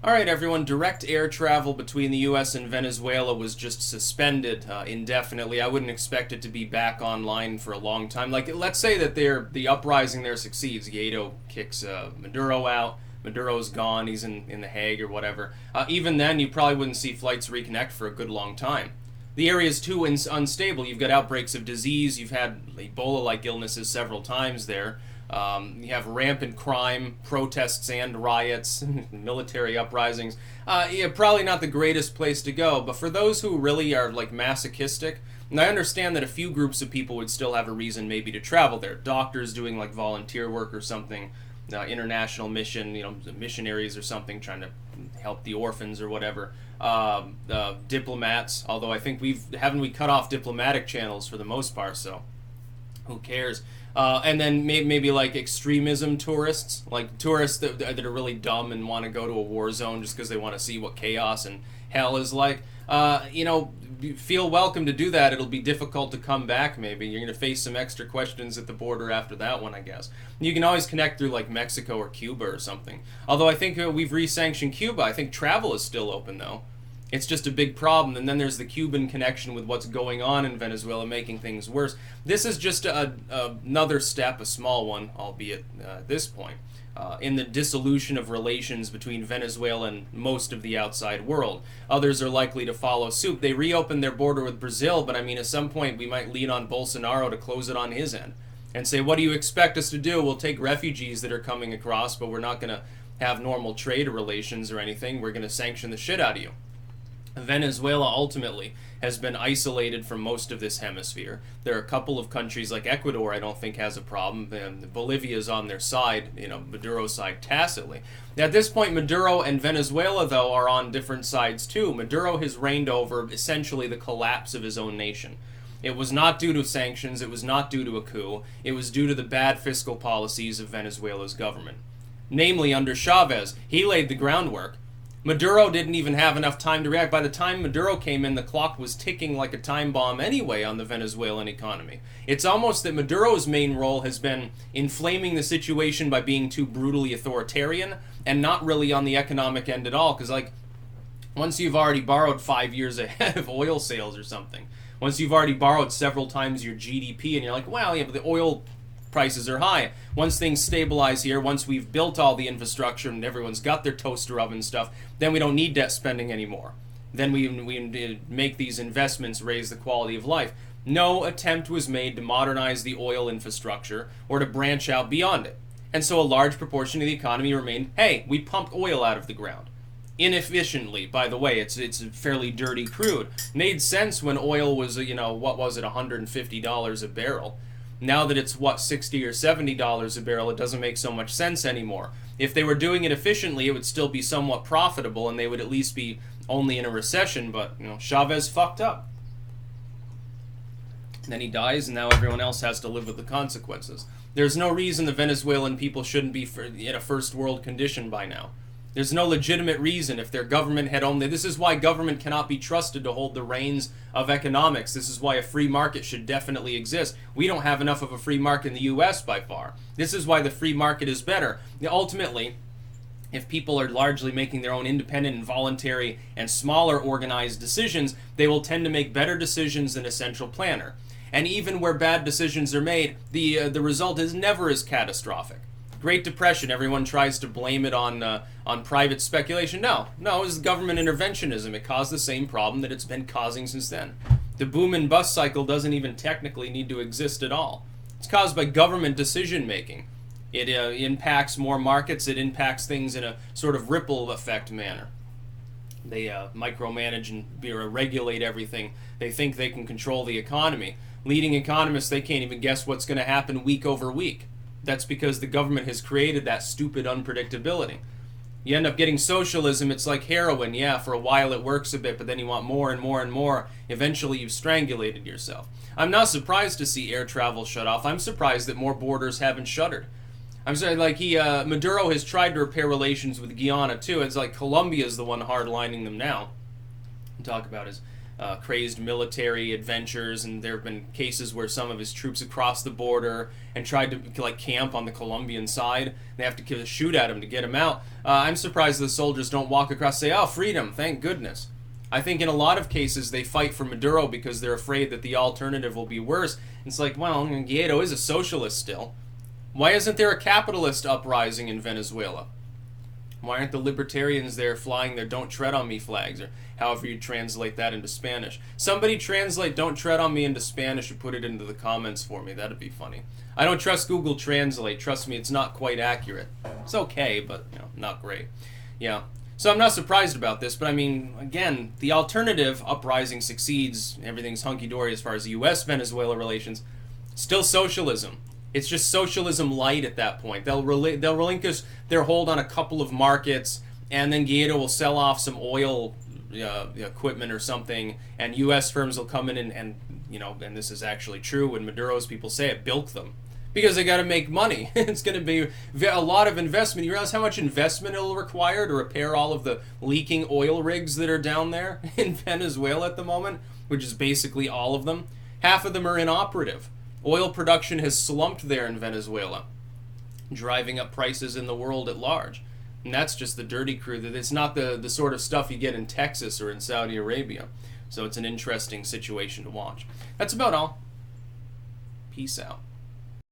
All right, everyone. Direct air travel between the U.S. and Venezuela was just suspended indefinitely. I wouldn't expect it to be back online for a long time. Like, let's say that the uprising there succeeds. Guaido kicks Maduro out. Maduro's gone. He's in The Hague or whatever. Even then, you probably wouldn't see flights reconnect for a good long time. The area is too unstable. You've got outbreaks of disease. You've had Ebola-like illnesses several times there. You have rampant crime, protests and riots, military uprisings. Yeah, probably not the greatest place to go, but for those who really are like masochistic, and I understand that a few groups of people would still have a reason maybe to travel there. Doctors doing like volunteer work or something, international mission, missionaries or something trying to help the orphans or whatever. Diplomats, although I think haven't we cut off diplomatic channels for the most part, so who cares? And then maybe like extremism tourists, like tourists that are really dumb and want to go to a war zone just because they want to see what chaos and hell is like. Feel welcome to do that. It'll be difficult to come back, maybe. You're going to face some extra questions at the border after that one, I guess. You can always connect through like Mexico or Cuba or something. Although I think we've re-sanctioned Cuba. I think travel is still open, though. It's just a big problem, and then there's the Cuban connection with what's going on in Venezuela, making things worse. This is just another step, a small one, albeit at this point, in the dissolution of relations between Venezuela and most of the outside world. Others are likely to follow suit. They reopened their border with Brazil, but I mean, at some point we might lean on Bolsonaro to close it on his end and say, what do you expect us to do? We'll take refugees that are coming across, but we're not going to have normal trade relations or anything. We're going to sanction the shit out of you. Venezuela ultimately has been isolated from most of this hemisphere. There are a couple of countries like Ecuador I don't think has a problem. Bolivia is on their side, Maduro's side tacitly. At this point, Maduro and Venezuela, though, are on different sides too. Maduro has reigned over essentially the collapse of his own nation. It was not due to sanctions, it was not due to a coup, it was due to the bad fiscal policies of Venezuela's government. Namely, under Chavez, he laid the groundwork. Maduro didn't even have enough time to react. By the time Maduro came in, the clock was ticking like a time bomb anyway on the Venezuelan economy. It's almost that Maduro's main role has been inflaming the situation by being too brutally authoritarian and not really on the economic end at all. Because, once you've already borrowed 5 years ahead of oil sales or something, once you've already borrowed several times your GDP and you're like, well, yeah, but the oil prices are high. Once things stabilize here, once we've built all the infrastructure and everyone's got their toaster oven stuff, then we don't need debt spending anymore. Then we make these investments, raise the quality of life. No attempt was made to modernize the oil infrastructure or to branch out beyond it. And so a large proportion of the economy remained, hey, we pumped oil out of the ground. Inefficiently, by the way, it's fairly dirty crude. Made sense when oil was, what was it, $150 a barrel. Now that it's, $60 or $70 a barrel, it doesn't make so much sense anymore. If they were doing it efficiently, it would still be somewhat profitable, and they would at least be only in a recession, but, Chavez fucked up. Then he dies, and now everyone else has to live with the consequences. There's no reason the Venezuelan people shouldn't be in a first world condition by now. There's no legitimate reason if their government had only... This is why government cannot be trusted to hold the reins of economics. This is why a free market should definitely exist. We don't have enough of a free market in the U.S. by far. This is why the free market is better. Ultimately, if people are largely making their own independent and voluntary and smaller organized decisions, they will tend to make better decisions than a central planner. And even where bad decisions are made, the result is never as catastrophic. Great Depression, everyone tries to blame it on private speculation. No, it was government interventionism. It caused the same problem that it's been causing since then. The boom and bust cycle doesn't even technically need to exist at all. It's caused by government decision making. It impacts more markets. It impacts things in a sort of ripple effect manner. They micromanage and regulate everything. They think they can control the economy. Leading economists, they can't even guess what's going to happen week over week. That's because the government has created that stupid unpredictability. You end up getting socialism. It's like heroin. Yeah, for a while it works a bit, but then you want more and more and more. Eventually you've strangulated yourself. I'm not surprised to see air travel shut off. I'm surprised that more borders haven't shuttered. I'm sorry, Maduro has tried to repair relations with Guyana too. It's like Colombia's the one hardlining them now. Talk about his crazed military adventures, and there have been cases where some of his troops have crossed the border and tried to like camp on the Colombian side. They have to shoot at him to get him out. I'm surprised the soldiers don't walk across and say, "Oh, freedom, thank goodness." I think in a lot of cases they fight for Maduro because they're afraid that the alternative will be worse. It's like, well, Guaido is a socialist still. Why isn't there a capitalist uprising in Venezuela? Why aren't the libertarians there flying their "Don't Tread on Me" flags, or however you translate that into Spanish? Somebody translate "Don't Tread on Me" into Spanish and put it into the comments for me. That'd be funny. I don't trust Google Translate. Trust me, it's not quite accurate. It's okay, but not great. Yeah. So I'm not surprised about this, but I mean, again, the alternative, uprising succeeds, everything's hunky-dory as far as U.S.-Venezuela relations, still socialism. It's just socialism light at that point. They'll relinquish their hold on a couple of markets, and then Guaido will sell off some oil equipment or something, and U.S. firms will come in and this is actually true when Maduro's people say it, bilk them. Because they got to make money. It's going to be a lot of investment. You realize how much investment it'll require to repair all of the leaking oil rigs that are down there in Venezuela at the moment, which is basically all of them. Half of them are inoperative. Oil production has slumped there in Venezuela, driving up prices in the world at large. And that's just the dirty crew. That it's not the sort of stuff you get in Texas or in Saudi Arabia. So it's an interesting situation to watch. That's about all. Peace out.